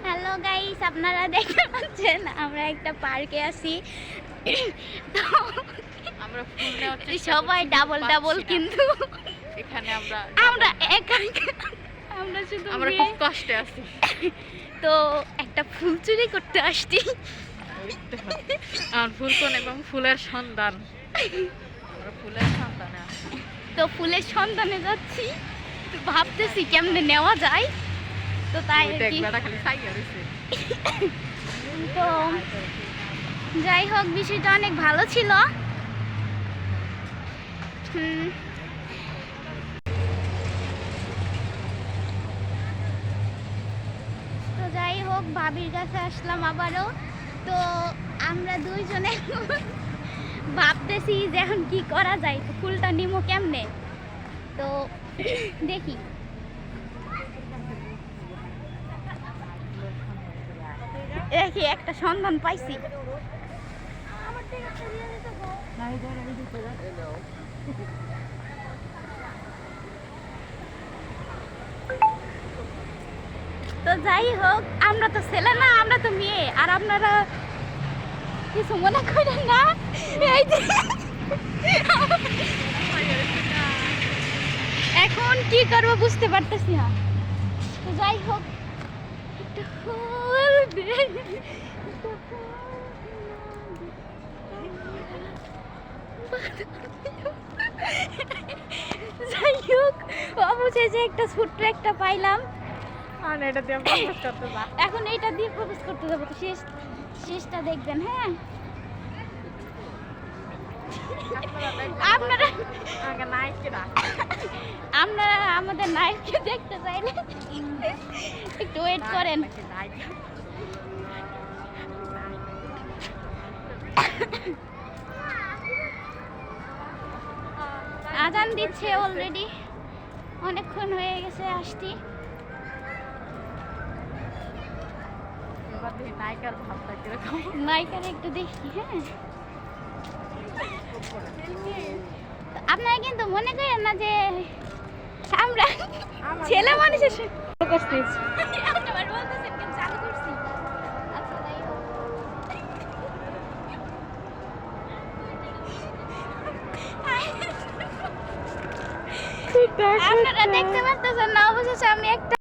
Hello guys, আপনারা দেখতে পাচ্ছেন আমরা একটা পার্কে আছি। তো আমরা ফুল নেওয়ার চেষ্টা সবাই করছি, ডাবল ডাবল, পাচ্ছি না। কিন্তু এখানে আমরা আমরা একা আমরা শুধু আমরা মেয়ে। খুব কষ্টে আছি। তো একটা ফুল চুরি করতে আসছি। আর ফুল কোন এবং ফুলের সন্ধান, আমরা ফুলের সন্ধানে আছি। তো ফুলের সন্ধানে যাচ্ছি, তো ভাবতেছি কেমনে নেওয়া যায়। তো তাই আর কি। দেখবেটা খালি সাইয়া রইছে। তো যাই হোক, বিষয়টা অনেক ভালো ছিল। তো যাই হোক, ভাবির কাছে আসলাম আবারও। তো আমরা দুইজনে ভাবতেছি যে এখন কি করা যায়, তো ফুলটা নিমো কেমনে। তো দেখি। দেখি একটা সন্ধান পাইছি। তো যাই হোক, আমরা তো ছেলে না, আমরা তো মেয়ে। আর আপনারা কিছু মনে করেন না। এই যে এখন কি করবো বুঝতে পারতেছি না। তো যাই হোক, একটা ফুল দে, একটা ফুল দে। যাই হোক, অবশেষে একটা ছোট্ট একটা পাইলাম। এটা দিয়ে প্রপোজ করতে যা। এখন এইটা দিয়ে প্রপোজ করতে যাবো। তো শেষটা দেখবেন। হ্যাঁ, আপনারা আগে নায়িকা আপনারা আমাদের নায়ককে দেখতে চাইলে একটু ওয়েট করেন। আজান দিচ্ছে অলরেডি, অনেকক্ষণ হয়ে গেছে আসছি। নায়িকার ভাবটা কিরকম। নায়িকার একটু দেখি। হ্যাঁ, তো আপনারা কিন্তু মনে করেন না যে আমরা ছেলে মানুষের আবার বলতেছেন কেন চালু করছি। আচ্ছা, যাই হোক। আপনারা দেখতে পারতেছেন না, অবশেষে আমি একটা